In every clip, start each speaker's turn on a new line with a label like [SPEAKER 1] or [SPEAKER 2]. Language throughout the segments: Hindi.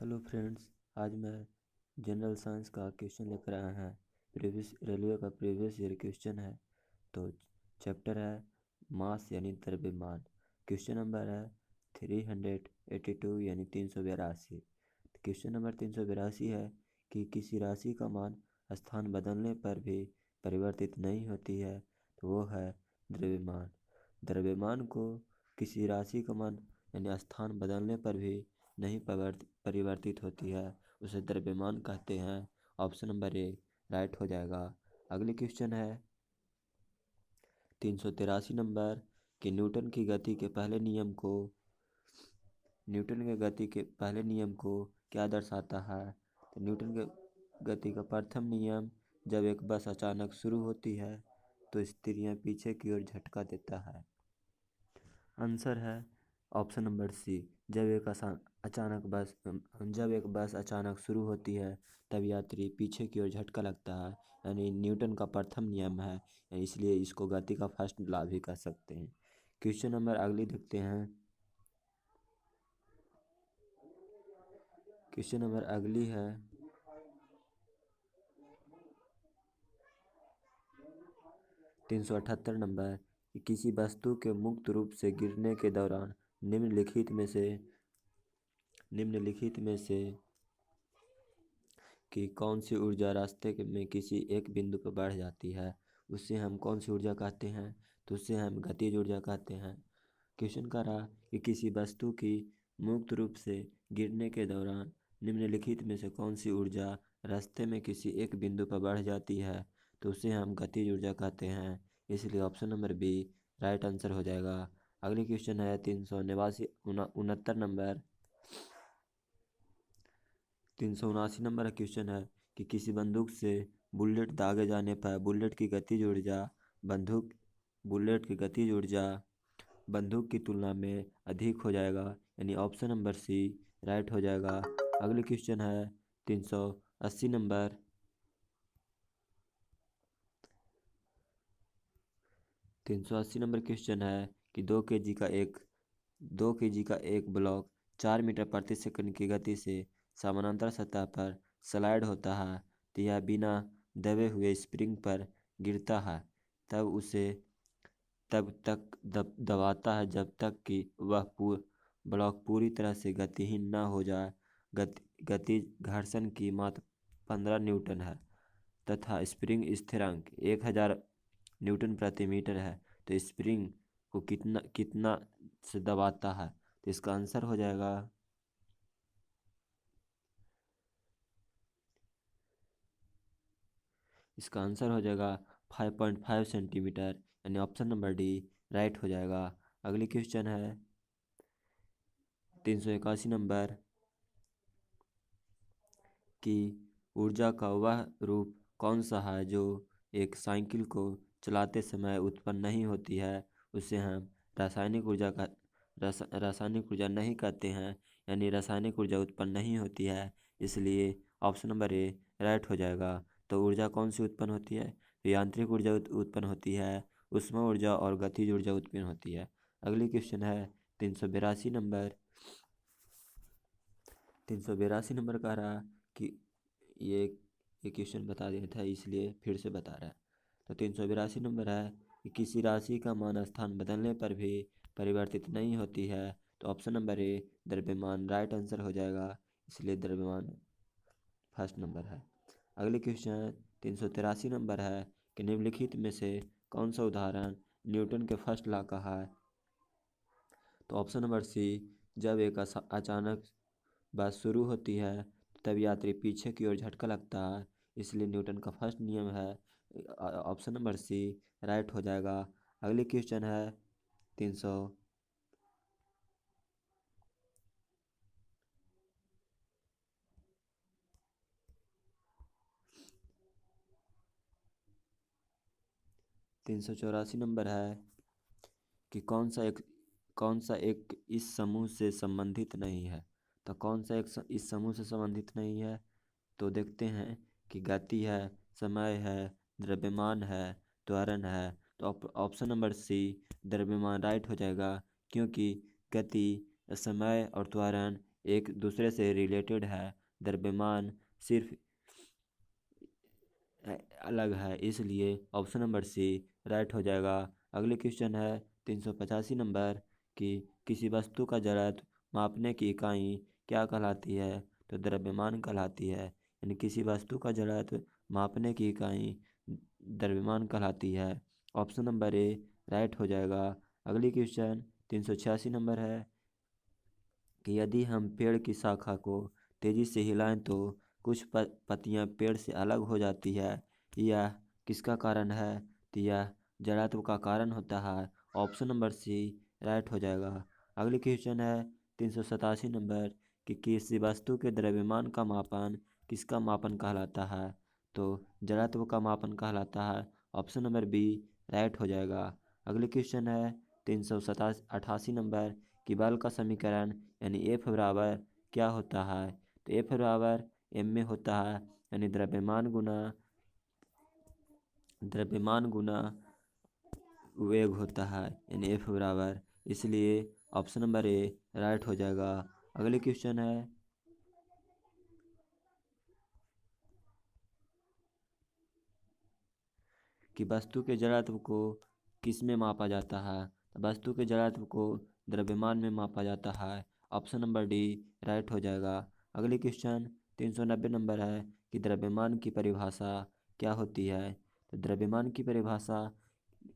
[SPEAKER 1] हेलो फ्रेंड्स, आज मैं जनरल साइंस का क्वेश्चन लेकर आया है। प्रीवियस रेलवे का प्रीवियस ईयर क्वेश्चन है। तो चैप्टर है मास यानी द्रव्यमान। क्वेश्चन नंबर है 382 यानी 382। क्वेश्चन नंबर 382 है कि किसी राशि का मान स्थान बदलने पर भी परिवर्तित नहीं होती है, तो वो है द्रव्यमान। द्रव्यमान को किसी राशि का मान यानी स्थान बदलने पर भी नहीं परिवर्तित होती है, उसे द्रव्यमान कहते हैं। ऑप्शन नंबर ए राइट हो जाएगा। अगले क्वेश्चन है 383 नंबर कि न्यूटन के पहले नियम को क्या दर्शाता है। तो न्यूटन के गति का प्रथम नियम, जब एक बस अचानक शुरू होती है तो स्त्रियां पीछे की ओर झटका देता है। आंसर है ऑप्शन नंबर सी, जब एक बस अचानक शुरू होती है तब यात्री पीछे की ओर झटका लगता है, यानी न्यूटन का प्रथम नियम है, इसलिए इसको गति का फर्स्ट लॉ भी कह सकते हैं। क्वेश्चन नंबर अगली देखते हैं। क्वेश्चन नंबर अगली है 378 नंबर कि किसी वस्तु के मुक्त रूप से गिरने के दौरान निम्नलिखित में से कि कौन सी ऊर्जा रास्ते में किसी एक बिंदु पर बढ़ जाती है, उससे हम कौन सी ऊर्जा कहते हैं। तो उससे हम गतिज ऊर्जा कहते हैं। क्वेश्चन कह रहा कि किसी वस्तु की मुक्त रूप से गिरने के दौरान निम्नलिखित में से कौन सी ऊर्जा रास्ते में किसी एक बिंदु पर बढ़ जाती है, तो उसे हम गतिज ऊर्जा कहते हैं। इसलिए option number B right answer हो जाएगा। अगली क्वेश्चन है 379 नंबर 379 नंबर का क्वेश्चन है कि किसी बंदूक से बुलेट दागे जाने पर बुलेट की गतिज ऊर्जा बंदूक की तुलना में अधिक हो जाएगा, यानी ऑप्शन नंबर सी राइट हो जाएगा। अगले क्वेश्चन है 380 नंबर 380 नंबर क्वेश्चन है कि 2 केजी का एक ब्लॉक 4 मीटर प्रति सेकंड की गति से समानांतर सतह पर स्लाइड होता है, तो यह बिना दबे हुए स्प्रिंग पर गिरता है। तब तक दबाता है जब तक कि ब्लॉक पूरी तरह से गतिहीन न हो जाए। गति घर्षण की मात्रा 15 न्यूटन है तथा स्प्रिंग स्थिरांक 1000 न्यूटन प्रति मीटर है। तो स्प्रिंग को कितना कितना से दबाता है, तो इसका आंसर हो जाएगा 5.5 सेंटीमीटर, यानी ऑप्शन नंबर डी राइट हो जाएगा। अगली क्वेश्चन है 381 नंबर कि ऊर्जा का वह रूप कौन सा है जो एक साइकिल को चलाते समय उत्पन्न नहीं होती है, उसे हम रासायनिक ऊर्जा नहीं कहते हैं, यानी रासायनिक ऊर्जा उत्पन्न नहीं होती है। इसलिए ऑप्शन नंबर ए राइट हो जाएगा। तो ऊर्जा कौन सी उत्पन्न होती है, तो यांत्रिक ऊर्जा उत्पन्न होती है, ऊष्मा ऊर्जा और गतिज ऊर्जा उत्पन्न होती है। अगली क्वेश्चन है 382 नंबर 382 नंबर कह रहा कि ये क्वेश्चन बता दिया था, इसलिए फिर से बता रहा है। तो 382 नंबर है कि किसी राशि का मान स्थान बदलने पर भी परिवर्तित नहीं होती है, तो ऑप्शन नंबर ए द्रव्यमान राइट आंसर हो जाएगा। इसलिए द्रव्यमान फर्स्ट नंबर है। अगले क्वेश्चन 383 नंबर है कि निम्नलिखित में से कौन सा उदाहरण न्यूटन के फर्स्ट लॉ का है। तो ऑप्शन नंबर सी, जब एक अचानक बस शुरू होती है तब यात्री पीछे की ओर झटका लगता है, इसलिए न्यूटन का फर्स्ट नियम है। ऑप्शन नंबर सी राइट हो जाएगा। अगली क्वेश्चन है 300 384 नंबर है कि कौन सा एक इस समूह से संबंधित नहीं है। तो कौन सा एक इस समूह से संबंधित नहीं है, तो देखते हैं कि गति है, समय है, द्रव्यमान है, त्वरण है। तो ऑप्शन नंबर सी द्रव्यमान राइट हो जाएगा, क्योंकि गति, समय और त्वरण एक दूसरे से रिलेटेड है, द्रव्यमान सिर्फ अलग है, इसलिए ऑप्शन नंबर सी राइट हो जाएगा। अगले क्वेश्चन है 385 नंबर कि किसी वस्तु का जड़त्व मापने की इकाई क्या कहलाती है? तो द्रव्यमान कहलाती है, यानी किसी वस्तु का जड़त्व मापने की इकाई द्रव्यमान कहलाती है। ऑप्शन नंबर ए राइट हो जाएगा। अगली क्वेश्चन 386 नंबर है कि यदि हम पेड़ की शाखा को तेजी से हिलाएं तो कुछ पत्तियां पेड़ से अलग हो जाती है, यह किसका कारण है? तो यह जड़त्व का कारण होता है। ऑप्शन नंबर सी राइट हो जाएगा। अगली क्वेश्चन है 387 नंबर कि किसी वस्तु के द्रव्यमान का मापन किसका मापन कहलाता है? तो जड़त्व का मापन कहलाता है। ऑप्शन नंबर बी राइट हो जाएगा। अगली क्वेश्चन है 388 नंबर कि बल का समीकरण यानी एफ बराबर क्या होता है? तो एफ बराबर एम में होता है, यानी द्रव्यमान गुना वेग होता है, यानी एफ बराबर, इसलिए ऑप्शन नंबर ए राइट हो जाएगा। अगले क्वेश्चन है कि वस्तु के जड़त्व को किस में मापा जाता है? वस्तु के जड़त्व को द्रव्यमान में मापा जाता है। ऑप्शन नंबर डी राइट हो जाएगा। अगली क्वेश्चन 390 नंबर है कि द्रव्यमान की परिभाषा क्या होती है? तो द्रव्यमान की परिभाषा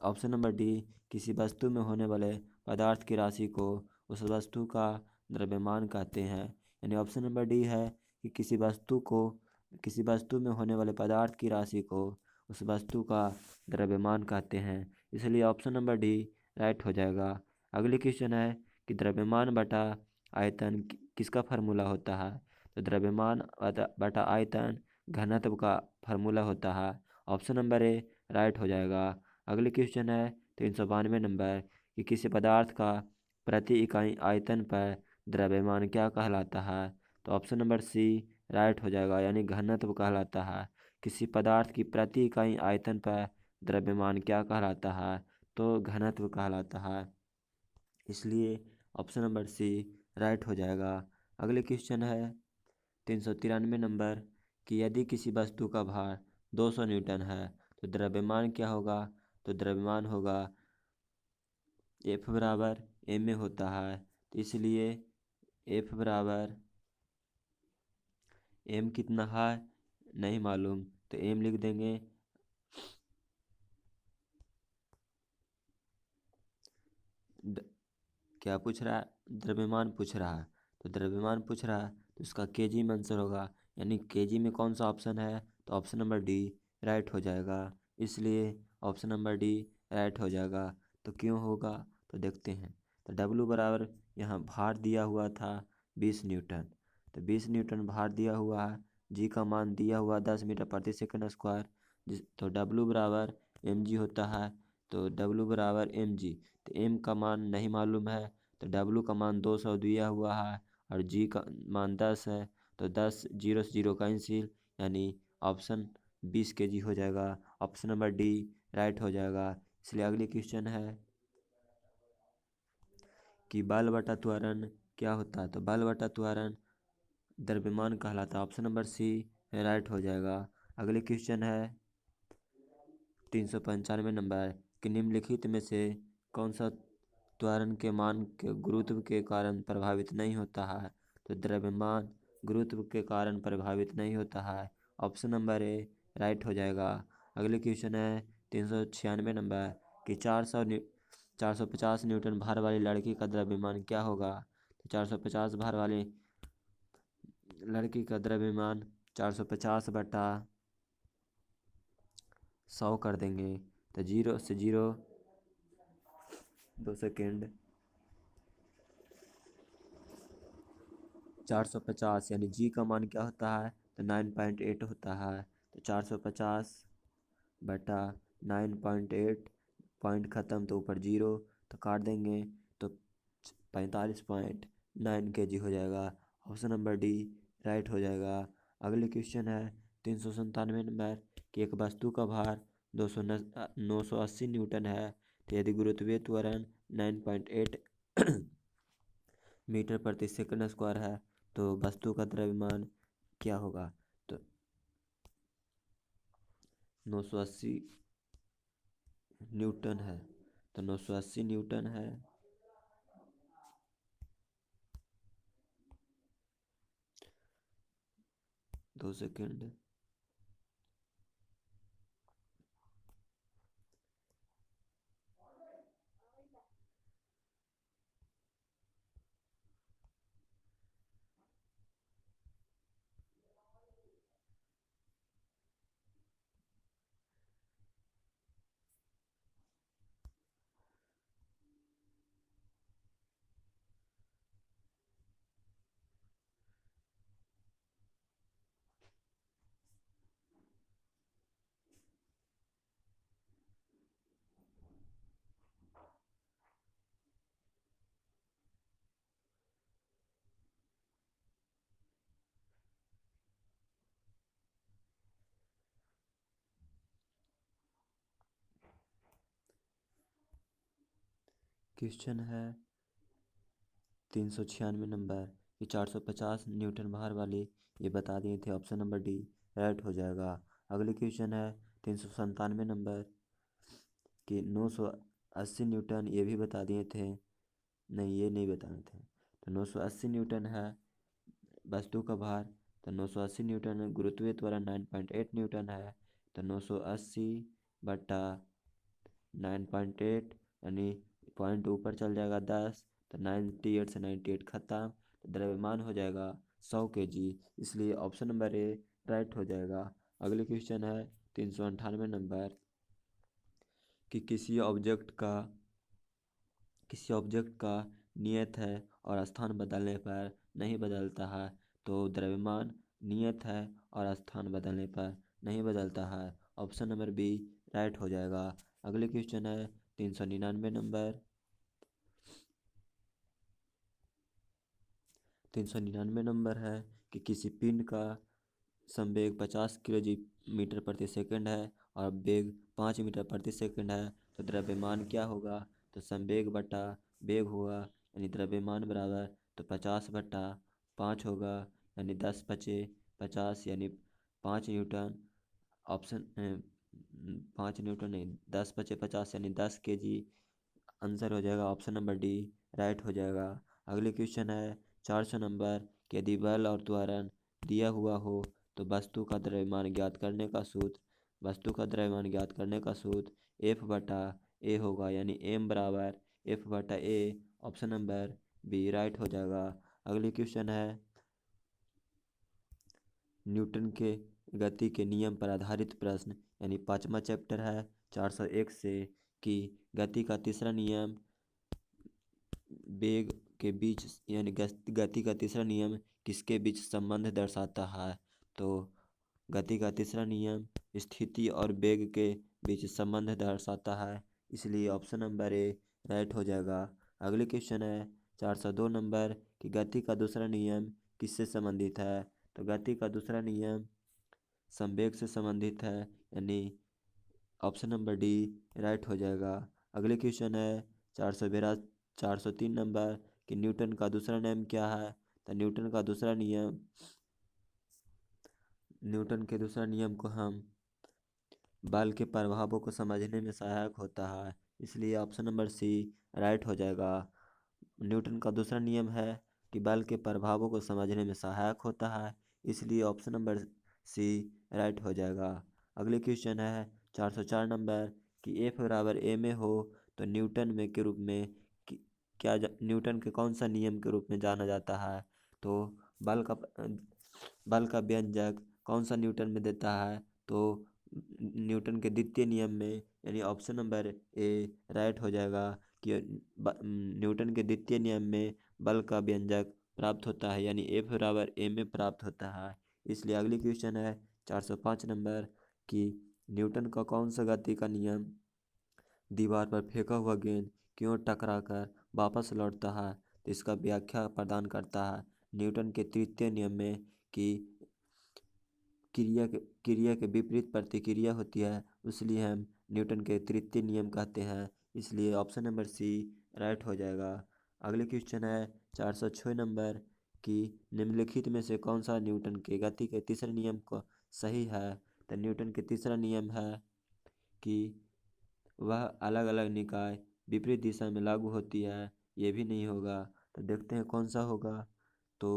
[SPEAKER 1] ऑप्शन नंबर डी किसी वस्तु में होने वाले पदार्थ की राशि को उस वस्तु का द्रव्यमान कहते हैं, यानी ऑप्शन नंबर डी है कि किसी वस्तु में होने वाले पदार्थ की राशि को उस वस्तु का द्रव्यमान कहते हैं, इसलिए ऑप्शन नंबर डी राइट हो जाएगा। अगली क्वेश्चन है कि द्रव्यमान बटा आयतन किसका फार्मूला होता है? तो द्रव्यमान बटा आयतन घनत्व का फार्मूला होता है। ऑप्शन नंबर ए राइट हो जाएगा। अगली क्वेश्चन है 392 नंबर कि किसी पदार्थ का प्रति इकाई आयतन पर द्रव्यमान क्या कहलाता है? तो ऑप्शन नंबर सी राइट हो जाएगा, यानी घनत्व कहलाता है। किसी पदार्थ की प्रति इकाई आयतन पर द्रव्यमान क्या कहलाता है? तो घनत्व कहलाता है, इसलिए ऑप्शन नंबर सी राइट हो जाएगा। अगले क्वेश्चन है 393 नंबर कि यदि किसी वस्तु का भार 200 न्यूटन है तो द्रव्यमान क्या होगा? तो द्रव्यमान होगा एफ बराबर एम में होता है, तो इसलिए एफ बराबर एम कितना है नहीं मालूम, तो एम लिख देंगे क्या पूछ रहा है? द्रव्यमान पूछ रहा है, तो द्रव्यमान पूछ रहा है तो इसका केजी में आंसर होगा, यानी केजी में कौन सा ऑप्शन है? तो ऑप्शन नंबर डी राइट हो जाएगा, इसलिए ऑप्शन नंबर डी राइट हो जाएगा। तो क्यों होगा तो देखते हैं। तो डब्लू बराबर यहाँ भार दिया हुआ था 20 न्यूटन, तो 20 न्यूटन भार दिया हुआ है, जी का मान दिया हुआ 10 मीटर प्रति सेकंड स्क्वायर, तो डब्लू बराबर एम जी होता है, तो डब्लू बराबर एम जी, तो एम का मान नहीं मालूम है, तो डब्लू का मान 200 दिया हुआ है और जी का मान 10 है, तो 10 जीरो से जीरो कैंसिल, यानी ऑप्शन 20 kg हो जाएगा। ऑप्शन नंबर डी राइट हो जाएगा। इसलिए अगली क्वेश्चन है कि बल बटा त्वरण क्या होता है? तो बल बटा त्वरण द्रव्यमान कहलाता है। ऑप्शन नंबर सी राइट हो जाएगा। अगली क्वेश्चन है 395 नंबर कि निम्नलिखित में से कौन सा त्वरण के मान के गुरुत्व के कारण प्रभावित नहीं होता है? तो द्रव्यमान गुरुत्व के कारण प्रभावित नहीं होता है। ऑप्शन नंबर ए राइट हो जाएगा। अगले क्वेश्चन है 396 नंबर कि 450 न्यूटन भार वाली लड़की का द्रव्यमान क्या होगा? तो 450 भार वाली लड़की का द्रव्यमान 450 बटा 100 कर देंगे, तो जीरो से जीरो 2 सेकेंड 450, यानी जी का मान क्या होता है? तो 9.8 होता है, तो 450 बटा 9.8, पॉइंट ख़त्म तो ऊपर जीरो, तो काट देंगे तो 45.9 kg हो जाएगा। ऑप्शन नंबर डी राइट हो जाएगा। अगले क्वेश्चन है 397 नंबर कि एक वस्तु का भार 980 न्यूटन है, तो यदि गुरुत्वीय त्वरण 9.8 मीटर प्रति सेकंड स्क्वायर है तो वस्तु का द्रव्यमान क्या होगा? तो 980 न्यूटन है। तो 980 न्यूटन है। 2 सेकेंड। क्वेश्चन है 396 नंबर कि 450 न्यूटन भार वाली, ये बता दिए थे, ऑप्शन नंबर डी राइट हो जाएगा। अगले क्वेश्चन है 397 नंबर कि 980 न्यूटन, ये भी बता दिए थे। नहीं, ये नहीं बताए थे। तो 980 न्यूटन है वस्तु का भार। तो 980 न्यूटन गुरुत्वीय त्वरण 9.8 न्यूटन है। तो 980 बटा 9.8 यानी पॉइंट ऊपर चल जाएगा 10। तो 98 से 98 खत्म। तो द्रव्यमान हो जाएगा 100 kg। इसलिए ऑप्शन नंबर ए राइट हो जाएगा। अगले क्वेश्चन है 398 नंबर कि किसी ऑब्जेक्ट का नियत है और स्थान बदलने पर नहीं बदलता है, तो द्रव्यमान नियत है और स्थान बदलने पर नहीं बदलता है। ऑप्शन नंबर बी राइट हो जाएगा। अगले क्वेश्चन है 399 नंबर 399 नंबर है कि किसी पिंड का संवेग 50 किलोमीटर प्रति सेकंड है और वेग 5 मीटर प्रति सेकंड है, तो द्रव्यमान क्या होगा? तो संवेग बटा वेग होगा, यानी द्रव्यमान बराबर तो 50 बटा 5 होगा, यानी 10 बचे 50 यानी 5 न्यूटन। ऑप्शन 5 न्यूटन नहीं, 10 बचे 50 यानी 10 kg। आंसर हो जाएगा ऑप्शन नंबर डी राइट हो जाएगा। अगले क्वेश्चन है 400 नंबर कि यदि बल और त्वरण दिया हुआ हो तो वस्तु का द्रव्यमान ज्ञात करने का सूत्र एफ बटा ए होगा, यानी एम बराबर एफ बटा ए। ऑप्शन नंबर बी राइट हो जाएगा। अगले क्वेश्चन है न्यूटन के गति के नियम पर आधारित प्रश्न, यानी 5वां चैप्टर है 401 से कि गति का तीसरा नियम वेग के बीच, यानी गति का तीसरा नियम किसके बीच संबंध दर्शाता है? तो गति का तीसरा नियम स्थिति और वेग के बीच संबंध दर्शाता है, इसलिए ऑप्शन नंबर ए राइट हो जाएगा। अगले क्वेश्चन है 402 नंबर कि गति का दूसरा नियम किससे संबंधित है? तो गति का दूसरा नियम संवेग से संबंधित है, यानी ऑप्शन नंबर डी राइट हो जाएगा। अगले क्वेश्चन है 403 नंबर कि न्यूटन का दूसरा नियम क्या है? तो न्यूटन के दूसरा नियम को हम बल के प्रभावों को समझने में सहायक होता है, इसलिए ऑप्शन नंबर सी राइट हो जाएगा। न्यूटन का दूसरा नियम है कि बल के प्रभावों को समझने में सहायक होता है, इसलिए ऑप्शन नंबर सी राइट हो जाएगा। अगले क्वेश्चन है 404 नंबर कि एफ बराबर ए में हो तो न्यूटन में के रूप में न्यूटन के कौन सा नियम के रूप में जाना जाता है? तो बल का बल का व्यंजक कौन सा न्यूटन में देता है? तो न्यूटन के द्वितीय नियम में, यानी ऑप्शन नंबर ए राइट हो जाएगा कि न्यूटन के द्वितीय नियम में बल का व्यंजक प्राप्त होता है, यानी एफ बराबर ए में प्राप्त होता है। इसलिए अगली क्वेश्चन है 405 नंबर कि न्यूटन का कौन सा गति का नियम दीवार पर फेंका हुआ गेंद क्यों टकरा कर वापस लौटता है? तो इसका व्याख्या प्रदान करता है न्यूटन के तृतीय नियम में कि क्रिया के विपरीत प्रतिक्रिया होती है, इसलिए हम न्यूटन के तृतीय नियम कहते हैं, इसलिए ऑप्शन नंबर सी राइट हो जाएगा। अगले क्वेश्चन है 406 नंबर कि निम्नलिखित में से कौन सा न्यूटन के गति के तीसरे नियम को सही है। तो न्यूटन के तीसरा नियम है कि वह अलग अलग निकाय विपरीत दिशा में लागू होती है। ये भी नहीं होगा। तो देखते हैं कौन सा होगा। तो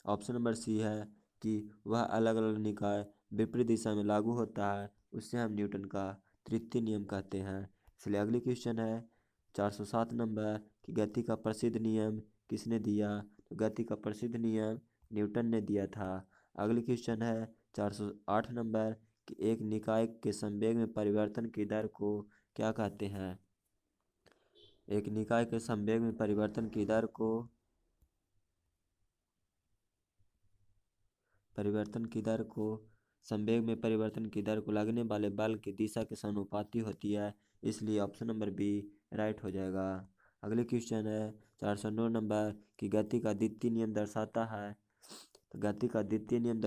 [SPEAKER 1] ऑप्शन नंबर सी है कि वह अलग अलग निकाय विपरीत दिशा में लागू होता है, उससे हम न्यूटन का तृतीय नियम कहते हैं। इसलिए अगली क्वेश्चन है 407 नंबर कि गति का प्रसिद्ध नियम किसने दिया। तो गति का प्रसिद्ध नियम न्यूटन ने दिया था। अगली क्वेश्चन है 408 नंबर कि एक निकाय के संवेग में परिवर्तन की दर को क्या कहते हैं। एक निकाय के संवेग में परिवर्तन की दर को संवेग में परिवर्तन की दर को लगने वाले बल की दिशा के समानुपाती होती है। इसलिए ऑप्शन नंबर बी राइट हो जाएगा। अगले क्वेश्चन है 409 नंबर कि गति का द्वितीय नियम दर्शाता है। तो गति का द्वितीय नियम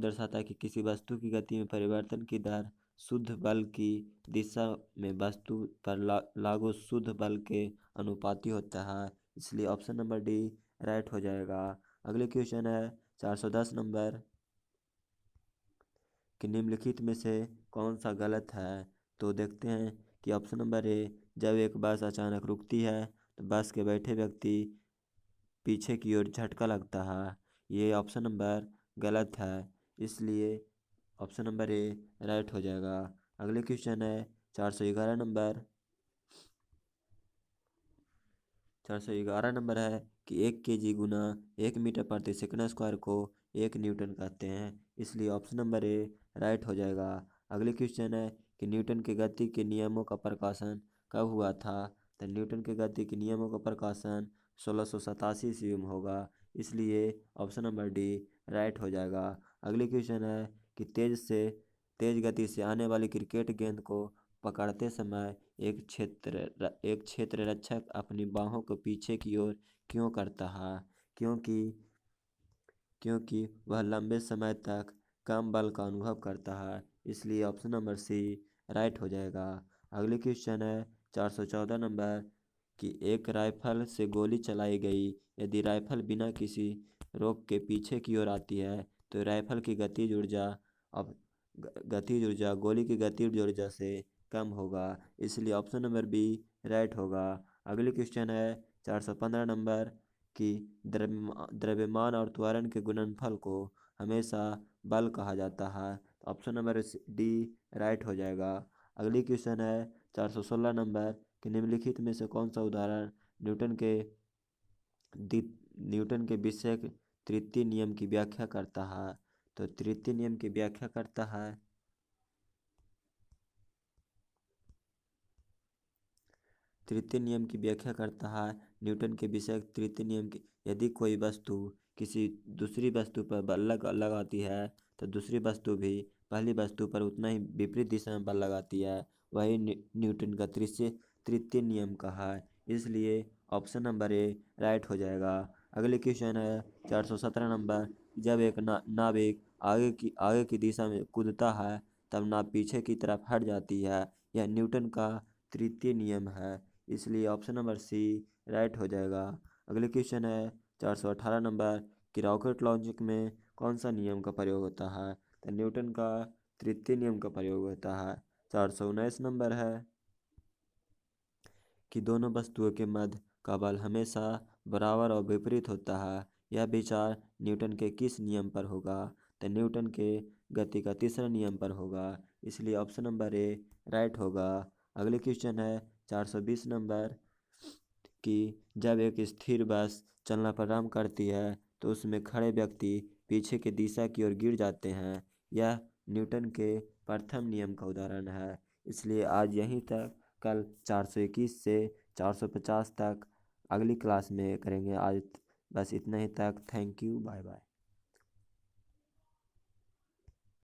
[SPEAKER 1] दर्शाता है कि किसी वस्तु की गति में परिवर्तन की दर शुद्ध बल की दिशा में वस्तु पर लागू शुद्ध बल के अनुपाती होता है। इसलिए ऑप्शन नंबर डी राइट हो जाएगा। अगले क्वेश्चन है 410 नंबर कि निम्नलिखित में से कौन सा गलत है। तो देखते हैं कि ऑप्शन नंबर ए जब एक बस अचानक रुकती है तो बस के बैठे व्यक्ति पीछे की ओर झटका लगता है। ये ऑप्शन नंबर गलत है। इसलिए ऑप्शन नंबर ए राइट हो जाएगा। अगले क्वेश्चन है 411 नंबर 411 नंबर है कि 1 kg गुना 1 मीटर प्रति सेकंड स्क्वायर को 1 न्यूटन कहते हैं। इसलिए ऑप्शन नंबर ए राइट हो जाएगा। अगले क्वेश्चन है कि न्यूटन के गति के नियमों का प्रकाशन कब हुआ था। तो न्यूटन के गति के नियमों का प्रकाशन 1687 ईस्वी में होगा। इसलिए ऑप्शन नंबर डी राइट हो जाएगा। अगले क्वेश्चन है कि तेज गति से आने वाली क्रिकेट गेंद को पकड़ते समय एक क्षेत्र रक्षक अपनी बाहों को पीछे की ओर क्यों करता है। क्योंकि वह लंबे समय तक कम बल का अनुभव करता है। इसलिए ऑप्शन नंबर सी राइट हो जाएगा। अगले क्वेश्चन है 414 नंबर कि एक राइफल से गोली चलाई गई, यदि राइफल बिना किसी रोक के पीछे की ओर आती है तो राइफल की गतिज ऊर्जा गोली की गतिज ऊर्जा से कम होगा। इसलिए ऑप्शन नंबर बी राइट होगा। अगले क्वेश्चन है 415 नंबर कि द्रव्यमान और त्वरण के गुणनफल को हमेशा बल कहा जाता है। ऑप्शन नंबर डी राइट हो जाएगा। अगली क्वेश्चन है 416 नंबर कि निम्नलिखित में से कौन सा उदाहरण न्यूटन के विषय तृतीय नियम की व्याख्या करता है। तो तृतीय नियम की व्याख्या करता है न्यूटन के विषय तृतीय नियम की यदि कोई वस्तु किसी दूसरी वस्तु पर बल लगाती है तो दूसरी वस्तु भी पहली वस्तु पर उतना ही विपरीत दिशा में बल लगाती है। वही न्यूटन का तृतीय नियम का है। इसलिए ऑप्शन नंबर ए राइट हो जाएगा। अगले क्वेश्चन है 417 नंबर जब एक नाविक आगे की दिशा में कूदता है तब नाव पीछे की तरफ हट जाती है। यह न्यूटन का तृतीय नियम है। इसलिए ऑप्शन नंबर सी राइट हो जाएगा। अगले क्वेश्चन है 418 नंबर कि रॉकेट लॉन्चिंग में कौन सा नियम का प्रयोग होता है। तो न्यूटन का तृतीय नियम का प्रयोग होता है। 419 नंबर है कि दोनों वस्तुओं के मध्य का बल हमेशा बराबर और विपरीत होता है। यह विचार न्यूटन के किस नियम पर होगा। तो न्यूटन के गति का तीसरा नियम पर होगा। इसलिए ऑप्शन नंबर ए राइट होगा। अगले क्वेश्चन है 420 नंबर कि जब एक स्थिर बस चलना प्रारंभ करती है तो उसमें खड़े व्यक्ति पीछे की दिशा की ओर गिर जाते हैं। यह न्यूटन के प्रथम नियम का उदाहरण है। इसलिए आज यहीं तक, कल 421 से 450 तक अगली क्लास में करेंगे। आज बस इतना ही तक। Thank you, bye bye.